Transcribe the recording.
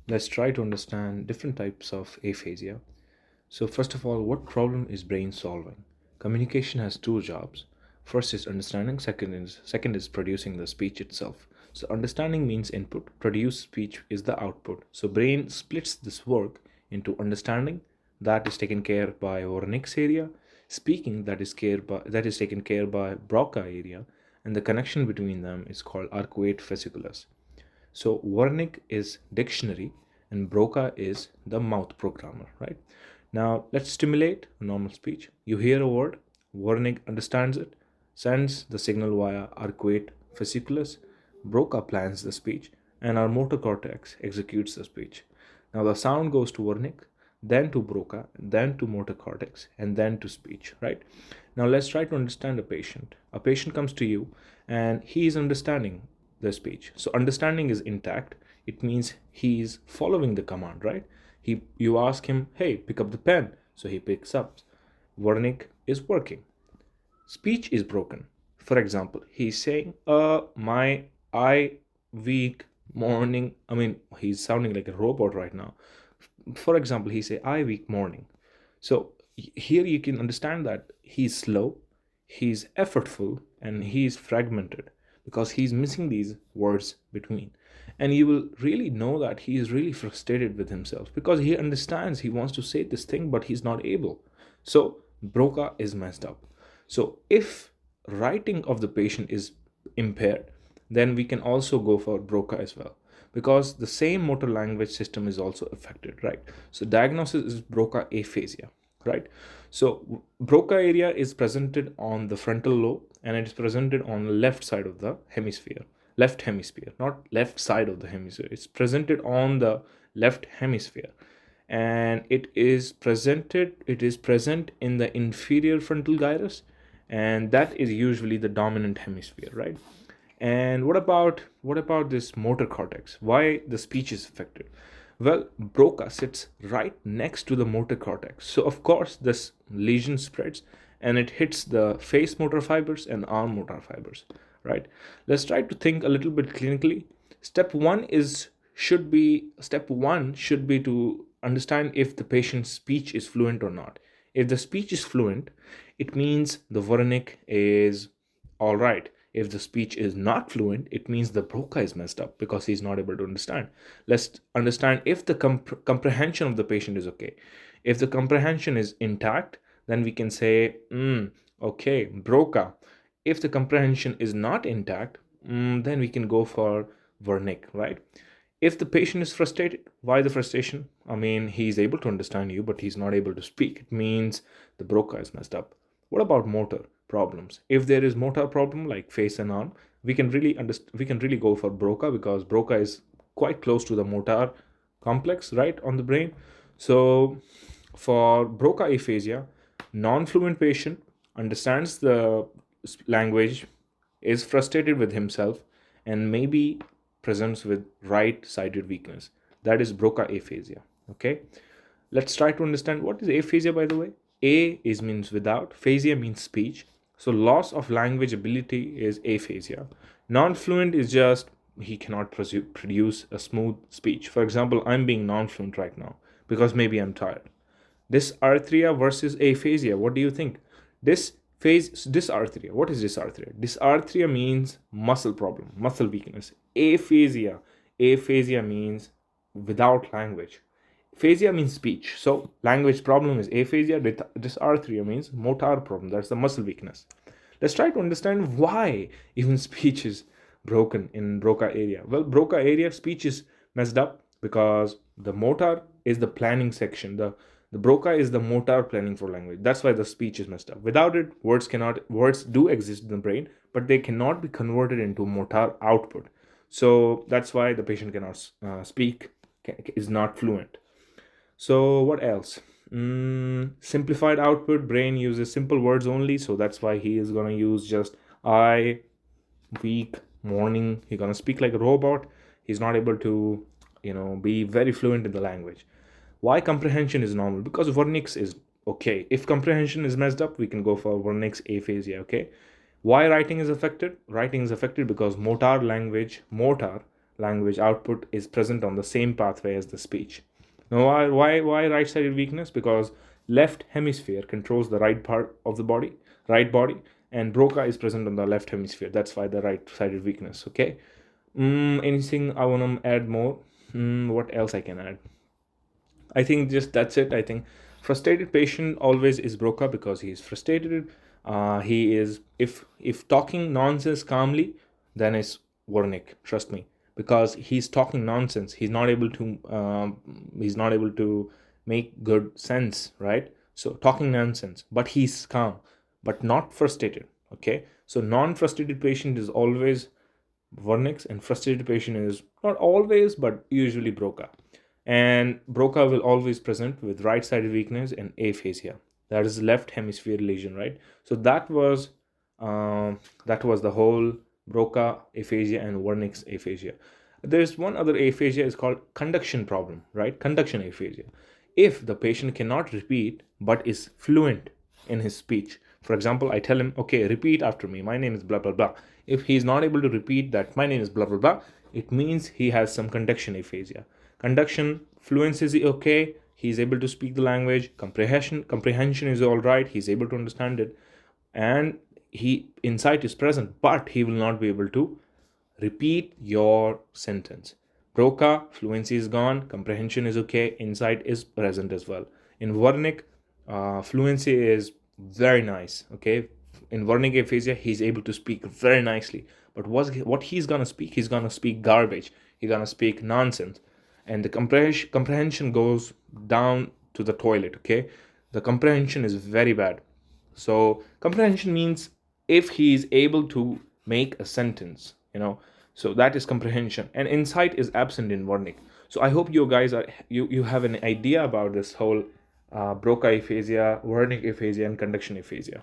Let's try to understand different types of aphasia. So first of all, what problem is brain solving? Communication has two jobs. First is understanding, second is producing the speech itself. So understanding means input, produce speech is the output. So brain splits this work into understanding, that is taken care by Wernicke's area, speaking, that is taken care by Broca area, and the connection between them is called arcuate fasciculus. So Wernicke is dictionary and Broca is the mouth programmer, right? Now let's stimulate normal speech. You hear a word, Wernicke understands it, sends the signal via arcuate fasciculus, Broca plans the speech, and our motor cortex executes the speech. Now the sound goes to Wernicke, then to Broca, then to motor cortex, and then to speech, right? Now let's try to understand a patient. A patient comes to you and he is understanding the speech. So understanding is intact. It means he's following the command, right? You ask him, hey, pick up the pen. So he picks up. Wernicke is working. Speech is broken. For example, he's saying, my I weak morning. I mean, he's sounding like a robot right now. For example, he say, I weak morning. So here you can understand that he's slow, he's effortful, and he's fragmented because he's missing these words between. And you will really know that he is really frustrated with himself because he understands he wants to say this thing, but he's not able. So Broca is messed up. So if writing of the patient is impaired, then we can also go for Broca as well because the same motor language system is also affected, right? So diagnosis is Broca aphasia, right? So Broca area is presented on the frontal lobe and it is presented on the left side of the hemisphere. Left hemisphere, not left side of the hemisphere. It's presented on the left hemisphere. And it is present in the inferior frontal gyrus, and that is usually the dominant hemisphere, right? And what about this motor cortex? Why the speech is affected? Well, Broca sits right next to the motor cortex. So of course this lesion spreads and it hits the face motor fibers and arm motor fibers, right? Let's try to think a little bit clinically. Step one should be to understand if the patient's speech is fluent or not. If the speech is fluent, it means the Wernicke is all right. If the speech is not fluent, it means the Broca is messed up because he's not able to understand. Let's understand if the comprehension of the patient is okay. If the comprehension is intact, then we can say, okay, Broca. If the comprehension is not intact, then we can go for Wernicke, right? If the patient is frustrated, why the frustration? I mean, he's able to understand you, but he's not able to speak. It means the Broca is messed up. What about motor problems? If there is motor problem like face and arm, we can really go for Broca because Broca is quite close to the motor complex, right, on the brain. So for Broca aphasia, non-fluent patient understands the language, is frustrated with himself, and maybe presents with right-sided weakness. That is Broca aphasia. Okay, let's try to understand what is aphasia, by the way. A is means without, phasia means speech. So loss of language ability is aphasia. Non-fluent is just he cannot produce a smooth speech. For example, I'm being non-fluent right now because maybe I'm tired. Dysarthria versus aphasia. What do you think? Dysarthria. What is dysarthria? Dysarthria means muscle problem, muscle weakness. Aphasia means without language. Aphasia means speech. So language problem is aphasia. Dysarthria means motor problem. That's the muscle weakness. Let's try to understand why even speech is broken in Broca area. Well, Broca area speech is messed up because the motor is the planning section. The Broca is the motor planning for language. That's why the speech is messed up. Without it, words do exist in the brain, but they cannot be converted into motor output. So that's why the patient cannot speak, is not fluent. So what else? Simplified output, brain uses simple words only, so that's why he is gonna use just I, weak, morning. He's gonna speak like a robot. He's not able to, be very fluent in the language. Why comprehension is normal? Because Wernicke's is okay. If comprehension is messed up, we can go for Wernicke's aphasia, okay? Why writing is affected? Writing is affected because motor language output is present on the same pathway as the speech. Now, why right-sided weakness? Because left hemisphere controls the right part of the body, right body, and Broca is present on the left hemisphere. That's why the right-sided weakness. Okay. Anything I want to add more? What else I can add? I think just that's it. I think frustrated patient always is Broca because he is frustrated. He is if talking nonsense calmly, then it's Wernicke. Trust me, because he's talking nonsense. He's not able to make good sense, right? So talking nonsense, but he's calm, but not frustrated. Okay, so non-frustrated patient is always Wernicke's, and frustrated patient is not always, but usually Broca. And Broca will always present with right-sided weakness and aphasia. That is left hemisphere lesion, right? So that was the whole Broca aphasia and Wernicke's aphasia. There's one other aphasia is called conduction problem, right? Conduction aphasia. If the patient cannot repeat but is fluent in his speech, for example, I tell him, okay, repeat after me, my name is blah blah blah. If he's not able to repeat that my name is blah blah blah, it means he has some conduction aphasia. Conduction fluency is okay, he's able to speak the language, comprehension is all right, he's able to understand it, and he insight is present, but he will not be able to repeat your sentence. Broca, fluency is gone, comprehension is okay, insight is present as well. In Wernicke, fluency is very nice. Okay, in Wernicke aphasia, he's able to speak very nicely. But what he's gonna speak? He's gonna speak garbage. He's gonna speak nonsense, and the comprehension goes down to the toilet. Okay, the comprehension is very bad. So comprehension means if he is able to make a sentence, so that is comprehension, and insight is absent in Wernicke. So I hope you guys you have an idea about this whole Broca aphasia, Wernicke aphasia, and conduction aphasia.